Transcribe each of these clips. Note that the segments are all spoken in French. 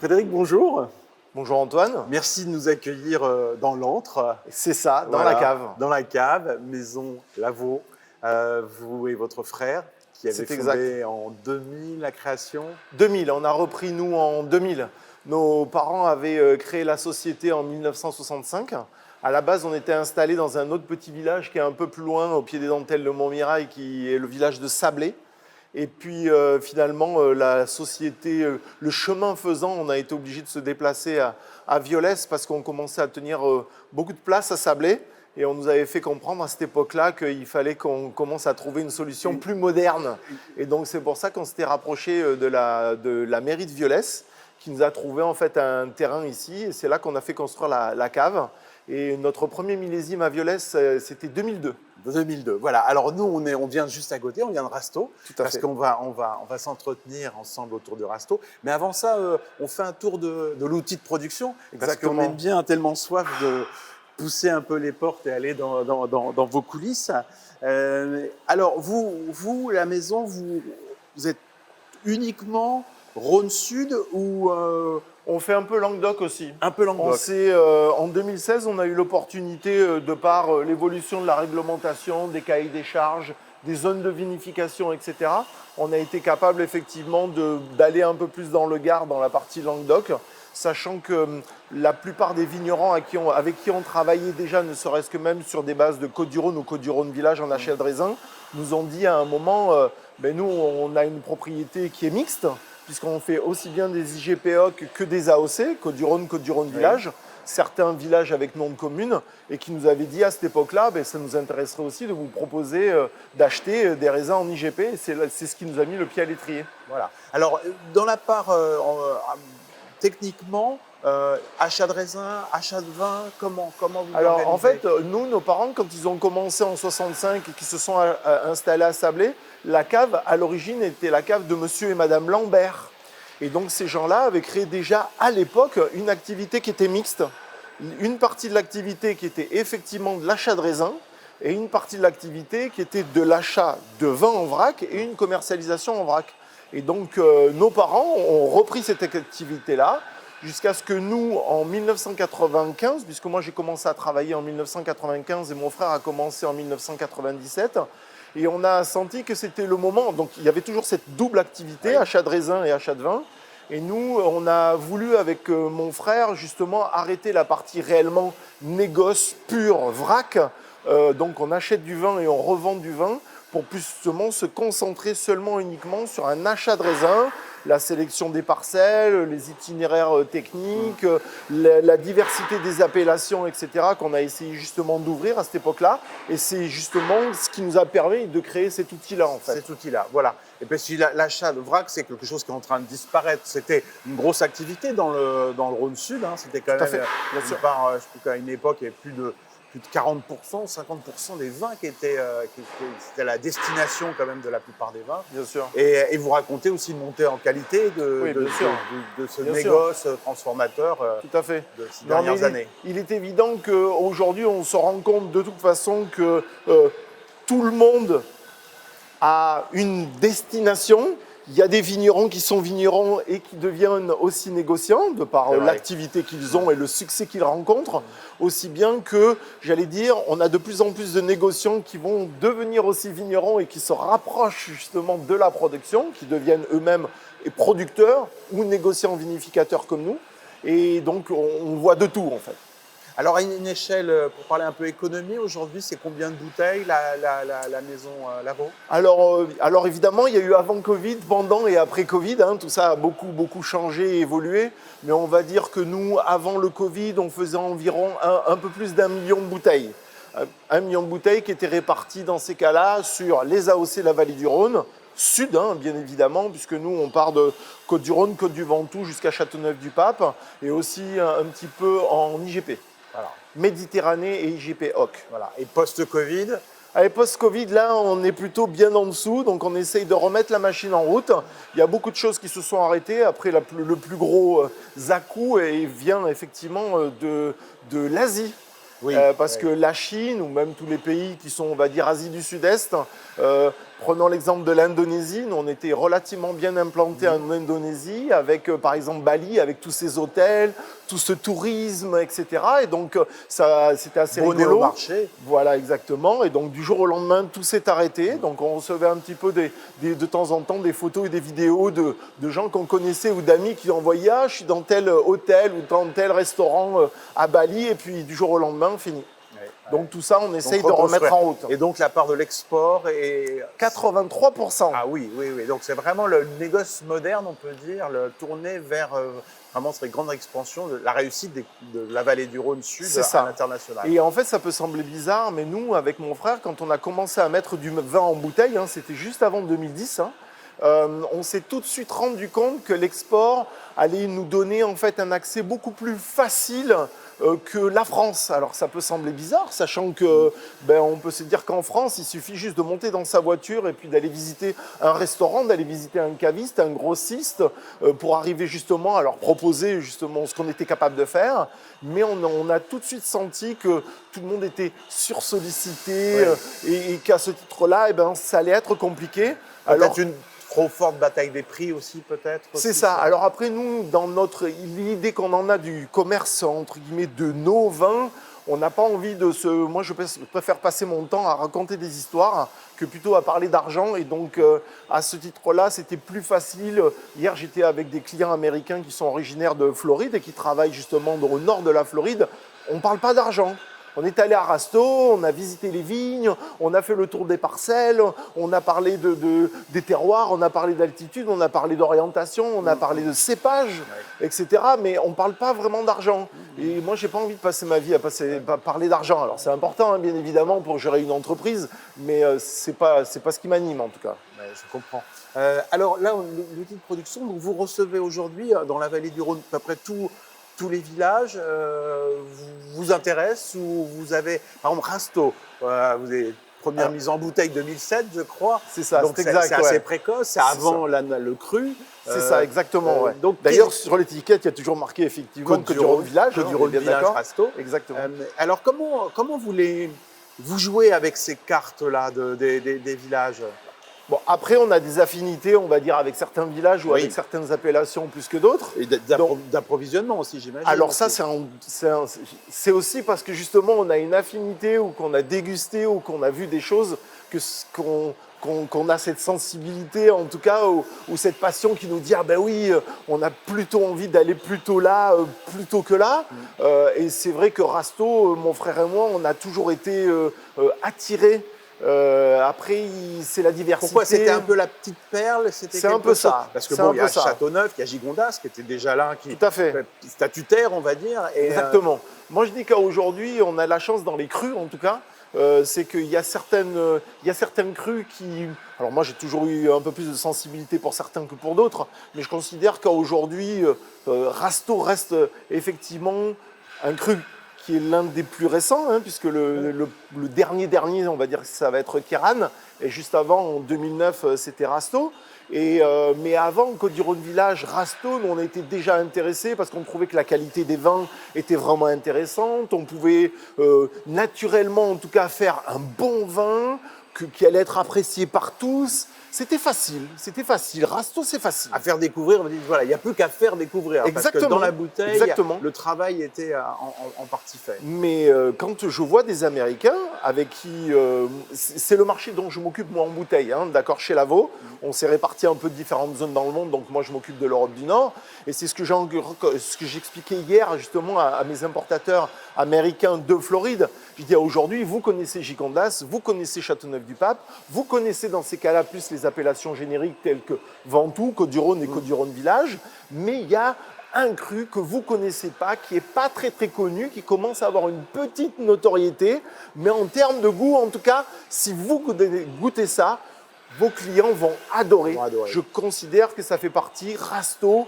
Frédéric, bonjour. Bonjour Antoine. Merci de nous accueillir dans l'antre. C'est ça, dans Voilà, la cave. Dans la cave, maison Lavaux. Vous et votre frère qui avez C'est fondé exact. en 2000 la création. 2000, on a repris nous en 2000. Nos parents avaient créé la société en 1965. À la base, on était installés dans un autre petit village qui est un peu plus loin, au pied des dentelles de Montmirail, qui est le village de Sablé. Et puis finalement, la société, le chemin faisant, on a été obligé de se déplacer à Violès parce qu'on commençait à tenir beaucoup de place à Sablé. Et on nous avait fait comprendre à cette époque-là qu'il fallait qu'on commence à trouver une solution plus moderne. Et donc c'est pour ça qu'on s'était rapproché de la mairie de Violès, qui nous a trouvé en fait un terrain ici. Et c'est là qu'on a fait construire la cave. Et notre premier millésime à Violès, c'était 2002. 2002. Voilà. Alors nous, on vient juste à côté, on vient de Rasteau, parce fait. qu'on va s'entretenir ensemble autour de Rasteau. Mais avant ça, on fait un tour de l'outil de production, parce qu'on aime bien tellement soif de pousser un peu les portes et aller dans vos coulisses. Alors vous, la maison, vous êtes uniquement Rhône Sud ou On fait un peu Languedoc aussi. un peu Languedoc? En 2016, on a eu l'opportunité, de par l'évolution de la réglementation, des cahiers des charges, des zones de vinification, etc., on a été capable effectivement d'aller un peu plus dans le Gard, dans la partie Languedoc, sachant que la plupart des vignerons avec qui on travaillait déjà, ne serait-ce que même sur des bases de Côte-du-Rhône ou Côte-du-Rhône Village en achat de raisin, nous ont dit à un moment, nous, on a une propriété qui est mixte, puisqu'on fait aussi bien des IGPOC que des AOC, Côte-du-Rhône Village, certains villages avec nom de commune, et qui nous avaient dit à cette époque-là, ça nous intéresserait aussi de vous proposer d'acheter des raisins en IGP, et c'est ce qui nous a mis le pied à l'étrier. Voilà. Alors, dans la part, techniquement, achat de raisin, achat de vin, comment vous Alors organisez? en fait, nous, nos parents, quand ils ont commencé en 65 et qu'ils se sont installés à Sablé, la cave, à l'origine, était la cave de monsieur et madame Lambert. Et donc ces gens-là avaient créé déjà à l'époque une activité qui était mixte. Une partie de l'activité qui était effectivement de l'achat de raisins et une partie de l'activité qui était de l'achat de vin en vrac et une commercialisation en vrac. Et donc nos parents ont repris cette activité-là jusqu'à ce que nous, en 1995, puisque moi j'ai commencé à travailler en 1995 et mon frère a commencé en 1997, et on a senti que c'était le moment. Donc il y avait toujours cette double activité, achat de raisin et achat de vin. Et nous, on a voulu avec mon frère justement arrêter la partie réellement négoce, pure, vrac. Donc on achète du vin et on revend du vin pour justement se concentrer seulement uniquement sur un achat de raisin, la sélection des parcelles, les itinéraires techniques, la diversité des appellations, etc., qu'on a essayé justement d'ouvrir à cette époque-là. Et c'est justement ce qui nous a permis de créer cet outil-là, en fait. Cet outil-là, voilà. Et puis si l'achat de vrac, c'est quelque chose qui est en train de disparaître. C'était une grosse activité dans le Rhône Sud. Hein. C'était quand même, bien sûr. je trouve qu'à une époque, il y avait plus de 40%, 50% des vins qui étaient c'était la destination quand même de la plupart des vins. Bien sûr. Et vous racontez aussi une montée en qualité de ce négoce transformateur tout à fait. de ces dernières années. Il est évident qu'aujourd'hui, on se rend compte de toute façon que tout le monde a une destination. Il y a des vignerons qui sont vignerons et qui deviennent aussi négociants de par l'activité qu'ils ont et le succès qu'ils rencontrent. Aussi bien que, j'allais dire, on a de plus en plus de négociants qui vont devenir aussi vignerons et qui se rapprochent justement de la production, qui deviennent eux-mêmes producteurs ou négociants vinificateurs comme nous. Et donc, on voit de tout en fait. Alors, à une échelle, pour parler un peu économie, aujourd'hui, c'est combien de bouteilles la maison Lavaux? Alors évidemment, il y a eu avant Covid, pendant et après Covid. Hein, tout ça a beaucoup changé et évolué. Mais on va dire que nous, avant le Covid, on faisait environ un peu plus d'1 million de bouteilles. 1 million de bouteilles qui étaient réparties dans ces cas-là sur les AOC de la vallée du Rhône, sud, hein, bien évidemment, puisque nous, on part de Côte-du-Rhône, Côte-du-Ventoux jusqu'à Châteauneuf-du-Pape, et aussi un petit peu en IGP. Voilà. Méditerranée et IGP OC. Voilà. Et post-Covid? Allez, post-Covid, là, on est plutôt bien en dessous, donc on essaye de remettre la machine en route. Il y a beaucoup de choses qui se sont arrêtées. Après, le plus gros à-coup vient effectivement de l'Asie. Oui, parce que la Chine ou même tous les pays qui sont, on va dire, Asie du Sud-Est, prenons l'exemple de l'Indonésie, nous on était relativement bien implantés en Indonésie avec par exemple Bali, avec tous ces hôtels, tout ce tourisme, etc. Et donc c'était assez rigolo. Au marché. Voilà, exactement. Et donc du jour au lendemain, tout s'est arrêté. Donc on recevait un petit peu de temps en temps des photos et des vidéos de gens qu'on connaissait ou d'amis qui envoyaient « Ah, je suis dans tel hôtel ou dans tel restaurant à Bali » et puis du jour au lendemain, fini. Donc tout ça, on essaye de remettre en route. Et donc la part de l'export est 83%. Ah oui, oui, oui. Donc c'est vraiment le négoce moderne, on peut dire, le tourné vers vraiment cette grande expansion, la réussite de la vallée du Rhône Sud à l'international. Et en fait, ça peut sembler bizarre, mais nous, avec mon frère, quand on a commencé à mettre du vin en bouteille, c'était juste avant 2010, on s'est tout de suite rendu compte que l'export allait nous donner en fait un accès beaucoup plus facile que la France. Alors ça peut sembler bizarre, sachant que on peut se dire qu'en France, il suffit juste de monter dans sa voiture et puis d'aller visiter un restaurant, d'aller visiter un caviste, un grossiste, pour arriver justement à leur proposer justement ce qu'on était capable de faire. Mais on a tout de suite senti que tout le monde était sursollicité et qu'à ce titre-là, ça allait être compliqué. Alors une trop forte bataille des prix aussi peut-être. C'est ça. Alors après nous, dans l'idée qu'on en a du commerce entre guillemets de nos vins, on n'a pas envie de se... Moi je préfère passer mon temps à raconter des histoires que plutôt à parler d'argent. Et donc à ce titre-là, c'était plus facile. Hier j'étais avec des clients américains qui sont originaires de Floride et qui travaillent justement au nord de la Floride. On ne parle pas d'argent. On est allé à Rasto, on a visité les vignes, on a fait le tour des parcelles, on a parlé des terroirs, on a parlé d'altitude, on a parlé d'orientation, on a parlé de cépage, etc. Mais on ne parle pas vraiment d'argent. Et moi, je n'ai pas envie de passer ma vie à parler d'argent. Alors c'est important, bien évidemment, pour gérer une entreprise, mais ce n'est pas ce qui m'anime en tout cas. Ouais, je comprends. Alors là, l'outil de production, donc vous recevez aujourd'hui dans la vallée du Rhône à peu près tous les villages vous intéressent ou vous avez, par exemple, Rasto, vous avez première mise en bouteille 2007, je crois. C'est ça, donc c'est assez précoce, c'est avant le cru. C'est ça, exactement. D'ailleurs, sur l'étiquette, il y a toujours marqué effectivement que du Rhône Village. Que du Rhône Village Rasto. Exactement. Alors, comment vous jouez avec ces cartes-là des villages? Bon, après, on a des affinités, on va dire, avec certains villages ou avec certaines appellations plus que d'autres. Et d'approvisionnement aussi, j'imagine. Alors ça, c'est aussi parce que justement, on a une affinité ou qu'on a dégusté ou qu'on a vu des choses qu'on a cette sensibilité, en tout cas, ou cette passion qui nous dit « Ah ben oui, on a plutôt envie d'aller plutôt là, plutôt que là. Et c'est vrai que Rasto, mon frère et moi, on a toujours été attirés. Après, c'est la diversité. Pourquoi c'était un peu la petite perle? C'est un peu ça. Parce que bon, il y a Châteauneuf, il y a Gigondas qui était déjà là, tout à fait statutaire, on va dire. Exactement. Moi, je dis qu'aujourd'hui, on a la chance dans les crus, en tout cas, c'est qu'il y a certaines crues qui... Alors moi, j'ai toujours eu un peu plus de sensibilité pour certains que pour d'autres, mais je considère qu'aujourd'hui, Rasto reste effectivement un cru qui est l'un des plus récents, puisque le dernier, on va dire que ça va être Kéran, et juste avant, en 2009, c'était Rasto. Mais avant Côte-du-Rhône Village, Rasto, nous on était déjà intéressés parce qu'on trouvait que la qualité des vins était vraiment intéressante. On pouvait naturellement, en tout cas, faire un bon vin qui allait être apprécié par tous. C'était facile. Rasto, c'est facile. À faire découvrir, on dit, voilà, il n'y a plus qu'à faire découvrir. Exactement. Parce que dans la bouteille, le travail était en partie fait. Mais quand je vois des Américains avec qui... c'est le marché dont je m'occupe moi en bouteille, d'accord, chez Lavaux. On s'est répartis un peu de différentes zones dans le monde, donc moi je m'occupe de l'Europe du Nord. Et c'est ce que j'expliquais hier justement à mes importateurs américains de Floride. Je dis aujourd'hui, vous connaissez Gigondas, vous connaissez Châteauneuf-du-Pape, vous connaissez dans ces cas-là plus les appellations génériques telles que Ventoux, Côte-du-Rhône et Côte-du-Rhône Village, mais il y a un cru que vous ne connaissez pas, qui n'est pas très très connu, qui commence à avoir une petite notoriété, mais en termes de goût, en tout cas, si vous goûtez ça, vos clients vont adorer. Je considère que ça fait partie, Rasto,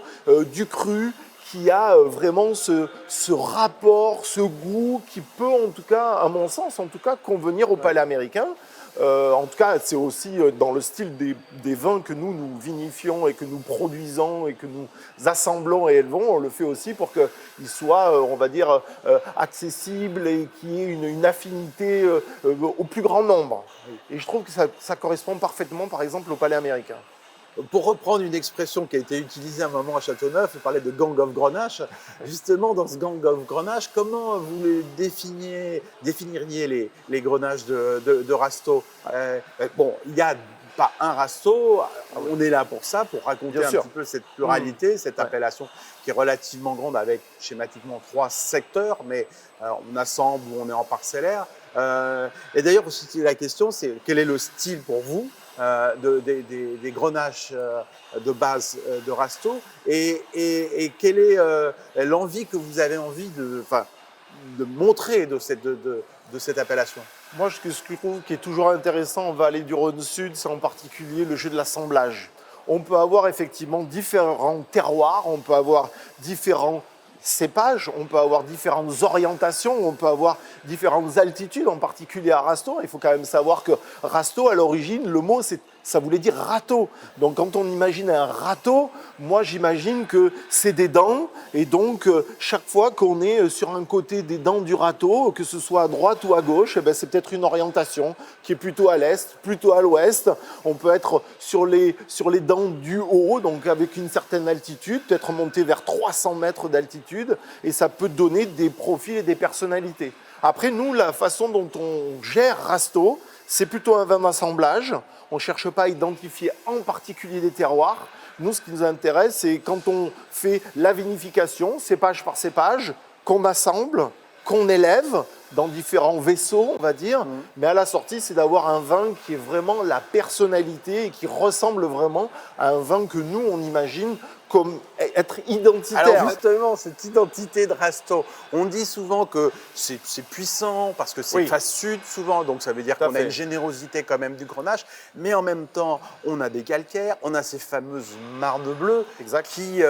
du cru, qui a vraiment ce rapport, ce goût qui peut en tout cas, à mon sens, en tout cas, convenir au palais américain. En tout cas, c'est aussi dans le style des vins que nous vinifions et que nous produisons et que nous assemblons et élevons. On le fait aussi pour qu'ils soient, on va dire, accessibles et qu'il y ait une affinité au plus grand nombre. Et je trouve que ça correspond parfaitement, par exemple, au palais américain. Pour reprendre une expression qui a été utilisée à un moment à Châteauneuf, vous parlez de gang of Grenache. Justement, dans ce gang of Grenache, comment vous définiriez les grenaches de Rasteau? Bon, il n'y a pas un Rasteau, on est là pour ça, pour raconter un petit peu cette pluralité, cette appellation qui est relativement grande avec schématiquement 3 secteurs, mais on assemble ou on est en parcellaire. Et d'ailleurs, aussi la question, c'est quel est le style pour vous des grenaches de base de Rasteau et quelle est l'envie que vous avez envie de montrer de cette appellation? Moi, ce que je trouve qui est toujours intéressant en vallée du Rhône Sud, c'est en particulier le jeu de l'assemblage. On peut avoir effectivement différents terroirs, on peut avoir différents cépages, on peut avoir différentes orientations, on peut avoir différentes altitudes, en particulier à Rasteau. Il faut quand même savoir que Rasteau, à l'origine, le mot, ça voulait dire râteau. Donc quand on imagine un râteau, moi j'imagine que c'est des dents, et donc chaque fois qu'on est sur un côté des dents du râteau, que ce soit à droite ou à gauche, eh ben, c'est peut-être une orientation qui est plutôt à l'est, plutôt à l'ouest. On peut être sur les dents du haut, donc avec une certaine altitude, peut-être monter vers 300 mètres d'altitude, et ça peut donner des profils et des personnalités. Après, nous, la façon dont on gère Rasteau, c'est plutôt un vin d'assemblage. On ne cherche pas à identifier en particulier des terroirs. Nous, ce qui nous intéresse, c'est quand on fait la vinification, cépage par cépage, qu'on assemble, qu'on élève dans différents vaisseaux, on va dire. Mais à la sortie, c'est d'avoir un vin qui est vraiment la personnalité et qui ressemble vraiment à un vin que nous, on imagine comme être identitaire. Alors justement, cette identité de Rasteau, on dit souvent que c'est puissant parce que c'est face sud souvent, donc ça veut dire qu'on a une générosité quand même du Grenache, mais en même temps, on a des calcaires, on a ces fameuses marnes bleues qui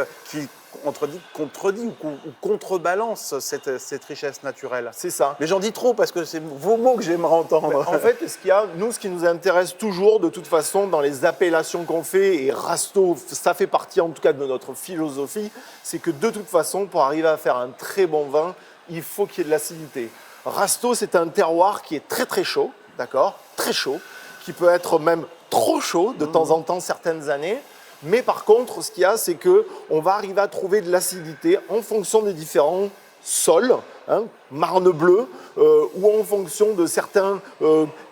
contredit ou contrebalance cette richesse naturelle. C'est ça. Mais j'en dis trop parce que c'est vos mots que j'aimerais entendre. En fait, ce qui nous intéresse toujours, de toute façon, dans les appellations qu'on fait, et Rasteau, ça fait partie en tout cas de notre philosophie, c'est que de toute façon, pour arriver à faire un très bon vin, il faut qu'il y ait de l'acidité. Rasteau, c'est un terroir qui est très très chaud, d'accord, très chaud, qui peut être même trop chaud de temps en temps certaines années. Mais par contre, ce qu'il y a, c'est qu'on va arriver à trouver de l'acidité en fonction des différents sols, marne bleue, ou en fonction de certains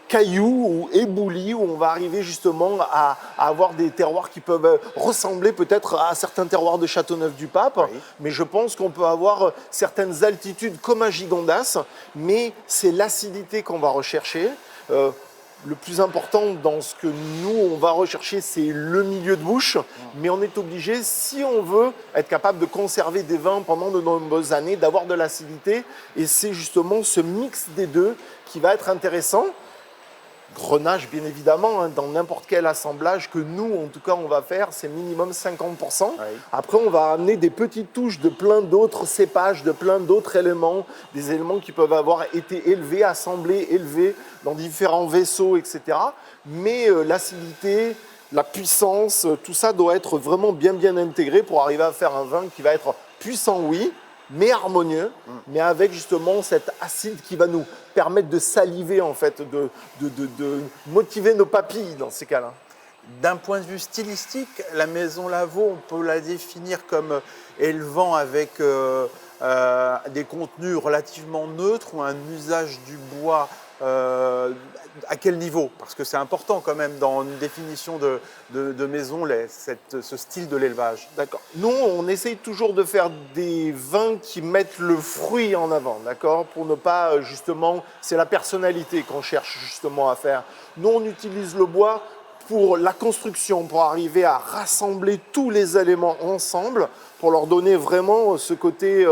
cailloux ou éboulis, où on va arriver justement à avoir des terroirs qui peuvent ressembler peut-être à certains terroirs de Châteauneuf-du-Pape. Oui. Mais je pense qu'on peut avoir certaines altitudes comme à Gigondas, mais c'est l'acidité qu'on va rechercher. Le plus important dans ce que nous, on va rechercher, c'est le milieu de bouche. Mais on est obligé, si on veut être capable de conserver des vins pendant de nombreuses années, d'avoir de l'acidité. Et c'est justement ce mix des deux qui va être intéressant. Grenache, bien évidemment, dans n'importe quel assemblage que nous, en tout cas, on va faire, c'est minimum 50%. Oui. Après, on va amener des petites touches de plein d'autres cépages, de plein d'autres éléments, des éléments qui peuvent avoir été élevés, assemblés, élevés dans différents vaisseaux, etc. Mais l'acidité, la puissance, tout ça doit être vraiment bien intégré pour arriver à faire un vin qui va être puissant, oui, mais harmonieux, mais avec justement cet acide qui va nous permettre de saliver, en fait, de motiver nos papilles dans ces cas-là. D'un point de vue stylistique, la Maison Lavaux, on peut la définir comme élevant avec des contenus relativement neutres ou un usage du bois à quel niveau? Parce que c'est important quand même dans une définition de maison, ce style de l'élevage. D'accord. Nous, on essaye toujours de faire des vins qui mettent le fruit en avant, d'accord? Pour ne pas, justement, c'est la personnalité qu'on cherche justement à faire. Nous, on utilise le bois pour la construction, pour arriver à rassembler tous les éléments ensemble, pour leur donner vraiment ce côté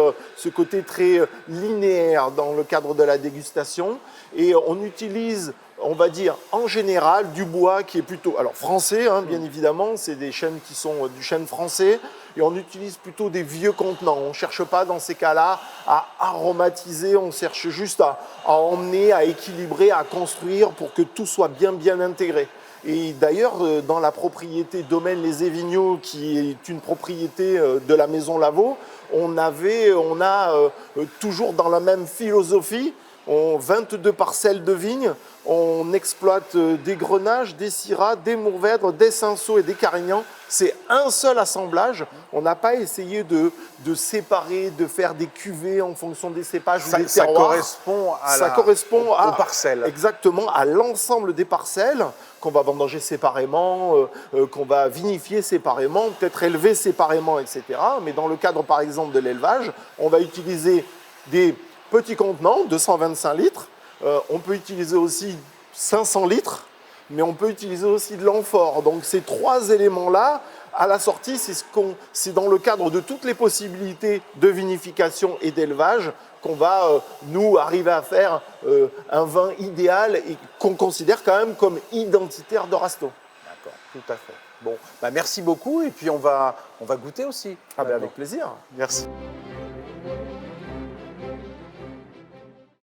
très linéaire dans le cadre de la dégustation. Et on utilise, on va dire, en général, du bois qui est plutôt, alors français, bien évidemment, c'est des chênes qui sont du chêne français, et on utilise plutôt des vieux contenants. On ne cherche pas dans ces cas-là à aromatiser, on cherche juste à emmener, à équilibrer, à construire pour que tout soit bien intégré. Et d'ailleurs, dans la propriété Domaine Les Évigneaux, qui est une propriété de la maison Lavaux, on a toujours dans la même philosophie, 22 parcelles de vignes, on exploite des grenages, des syrahs, des mourvèdres, des cinsault et des carignans. C'est un seul assemblage. On n'a pas essayé de séparer, de faire des cuvées en fonction des cépages ou des terroirs. Ça correspond aux parcelles. Exactement, à l'ensemble des parcelles qu'on va vendanger séparément, qu'on va vinifier séparément, peut-être élever séparément, etc. Mais dans le cadre, par exemple, de l'élevage, on va utiliser des petits contenants, 225 litres. On peut utiliser aussi 500 litres, mais on peut utiliser aussi de l'amphore. Donc ces trois éléments-là, à la sortie, c'est dans le cadre de toutes les possibilités de vinification et d'élevage qu'on va, nous, arriver à faire un vin idéal et qu'on considère quand même comme identitaire de Rasteau. D'accord, tout à fait. Bon, bah merci beaucoup et puis on va goûter aussi. Ah ben avec plaisir. Merci.